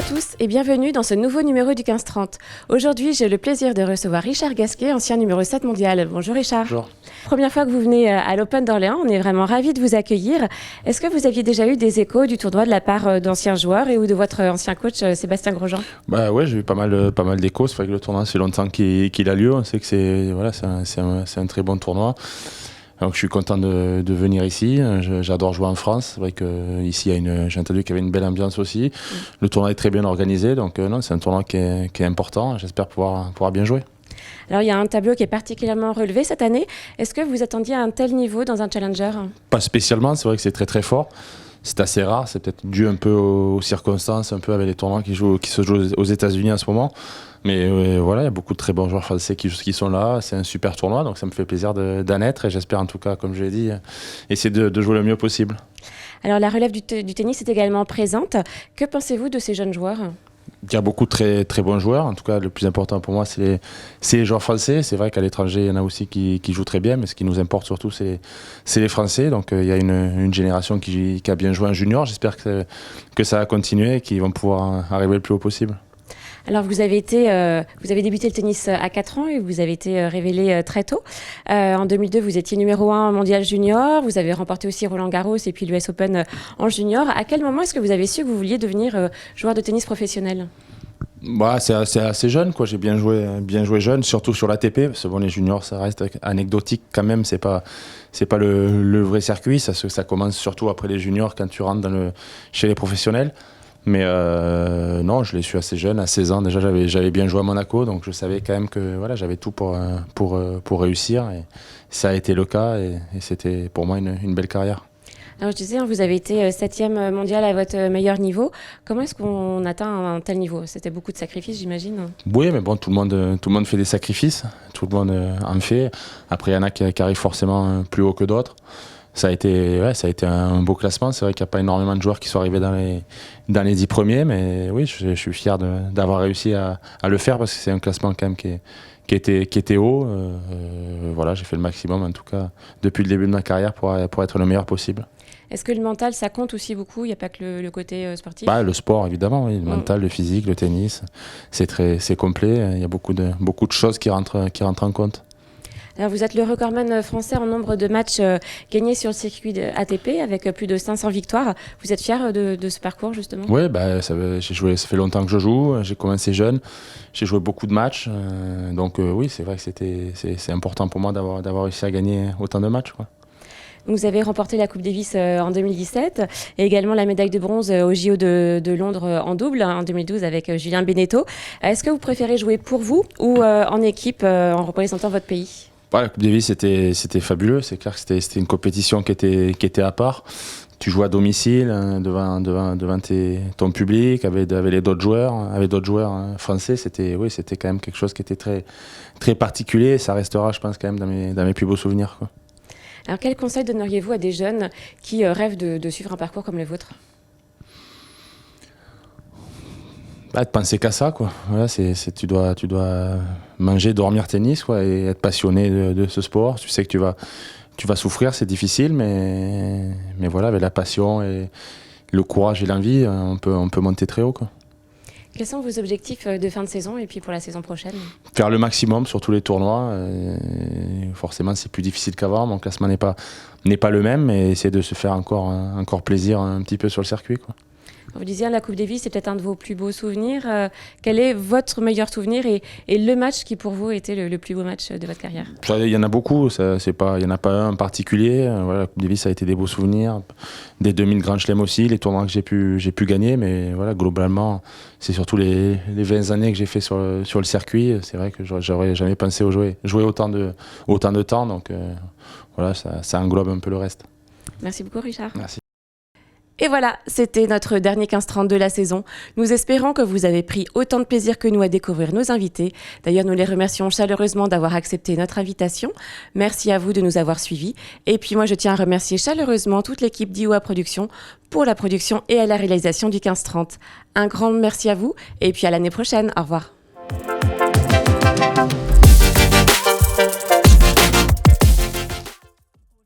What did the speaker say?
à tous et bienvenue dans ce nouveau numéro du 15-30. Aujourd'hui, j'ai le plaisir de recevoir Richard Gasquet, ancien numéro 7 mondial. Bonjour Richard. Bonjour. Première fois que vous venez à l'Open d'Orléans, on est vraiment ravis de vous accueillir. Est-ce que vous aviez déjà eu des échos du tournoi de la part d'anciens joueurs et ou de votre ancien coach Sébastien Grosjean? Ouais, j'ai eu pas mal d'échos. C'est vrai que le tournoi, c'est longtemps qu'il a lieu. On sait que c'est un très bon tournoi. Donc je suis content de venir ici. J'adore jouer en France. C'est vrai qu'ici, j'ai entendu qu'il y avait une belle ambiance aussi. Le tournoi est très bien organisé. Donc non, c'est un tournoi qui est important. J'espère pouvoir bien jouer. Alors il y a un tableau qui est particulièrement relevé cette année. Est-ce que vous attendiez à un tel niveau dans un challenger? Pas spécialement. C'est vrai que c'est très très fort. C'est assez rare. C'est peut-être dû un peu aux circonstances, un peu avec les tournois qui se jouent aux États-Unis en ce moment. Mais voilà, il y a beaucoup de très bons joueurs français qui sont là. C'est un super tournoi, donc ça me fait plaisir d'en être. Et j'espère en tout cas, comme je l'ai dit, essayer de jouer le mieux possible. Alors la relève du tennis est également présente. Que pensez-vous de ces jeunes joueurs? Il y a beaucoup de très, très bons joueurs. En tout cas, le plus important pour moi, c'est les joueurs français. C'est vrai qu'à l'étranger, il y en a aussi qui jouent très bien. Mais ce qui nous importe surtout, c'est les Français. Donc il y a une génération qui a bien joué en junior. J'espère que ça va continuer et qu'ils vont pouvoir arriver le plus haut possible. Alors vous avez débuté le tennis à 4 ans et vous avez été révélé très tôt. En 2002, vous étiez numéro 1 mondial junior. Vous avez remporté aussi Roland-Garros et puis l'US Open en junior. À quel moment est-ce que vous avez su que vous vouliez devenir joueur de tennis professionnel? C'est assez jeune, quoi. J'ai bien joué jeune, surtout sur l'ATP. Parce que bon, les juniors, ça reste anecdotique quand même. C'est pas le vrai circuit. Ça commence surtout après les juniors quand tu rentres chez les professionnels. Mais non, je l'ai su assez jeune, à 16 ans. Déjà, j'avais bien joué à Monaco, donc je savais quand même que voilà, j'avais tout pour réussir. Et ça a été le cas, et c'était pour moi une belle carrière. Alors je disais, vous avez été 7e mondial à votre meilleur niveau. Comment est-ce qu'on atteint un tel niveau? C'était beaucoup de sacrifices, j'imagine. Oui, mais bon, tout le monde fait des sacrifices. Tout le monde en fait. Après, il y en a qui arrivent forcément plus haut que d'autres. Ça a été un beau classement. C'est vrai qu'il n'y a pas énormément de joueurs qui sont arrivés dans les 10 premiers, mais oui, je suis fier d'avoir réussi à le faire parce que c'est un classement quand même qui était haut. Voilà, j'ai fait le maximum en tout cas depuis le début de ma carrière pour être le meilleur possible. Est-ce que le mental, ça compte aussi beaucoup? Il n'y a pas que le côté sportif? Le sport, évidemment, oui. Le mental, le physique, le tennis, c'est complet. Il y a beaucoup de choses qui rentrent en compte. Alors vous êtes le recordman français en nombre de matchs gagnés sur le circuit de ATP avec plus de 500 victoires. Vous êtes fier de ce parcours justement? Oui, ça fait longtemps que je joue. J'ai commencé jeune, j'ai joué beaucoup de matchs. Donc oui, c'est vrai que c'est important pour moi d'avoir réussi à gagner autant de matchs, quoi. Vous avez remporté la Coupe Davis en 2017 et également la médaille de bronze au JO de Londres en double en 2012 avec Julien Benneteau. Est-ce que vous préférez jouer pour vous ou en équipe en représentant votre pays? La Coupe Davis, c'était fabuleux. C'est clair que c'était une compétition qui était à part. Tu joues à domicile devant ton public avec d'autres joueurs français. C'était quand même quelque chose qui était très, très particulier. Ça restera, je pense, quand même dans mes plus beaux souvenirs, quoi. Alors, quel conseil donneriez-vous à des jeunes qui rêvent de suivre un parcours comme le vôtre? De penser qu'à ça, quoi. Voilà, tu dois manger, dormir tennis, quoi, et être passionné de ce sport. Tu sais que tu vas souffrir, c'est difficile, mais voilà, avec la passion et le courage et l'envie, on peut monter très haut, quoi. Quels sont vos objectifs de fin de saison et puis pour la saison prochaine? Faire le maximum sur tous les tournois. Forcément, c'est plus difficile qu'avant. Mon classement n'est pas le même, mais essayer de se faire encore plaisir un petit peu sur le circuit, quoi. Vous disiez, la Coupe Davis, c'est peut-être un de vos plus beaux souvenirs. Quel est votre meilleur souvenir et le match qui, pour vous, était le plus beau match de votre carrière? Il y en a beaucoup. Il n'y en a pas un en particulier. Voilà, la Coupe Davis a été des beaux souvenirs. Des 2000 Grand Chelem aussi, les tournois que j'ai pu gagner. Mais voilà, globalement, c'est surtout les 20 années que j'ai fait sur le circuit. C'est vrai que j'aurais jamais pensé jouer autant de temps. Donc voilà, ça englobe un peu le reste. Merci beaucoup, Richard. Merci. Et voilà, c'était notre dernier 15-30 de la saison. Nous espérons que vous avez pris autant de plaisir que nous à découvrir nos invités. D'ailleurs, nous les remercions chaleureusement d'avoir accepté notre invitation. Merci à vous de nous avoir suivis. Et puis moi, je tiens à remercier chaleureusement toute l'équipe d'IOA Productions pour la production et à la réalisation du 15-30. Un grand merci à vous et puis à l'année prochaine. Au revoir.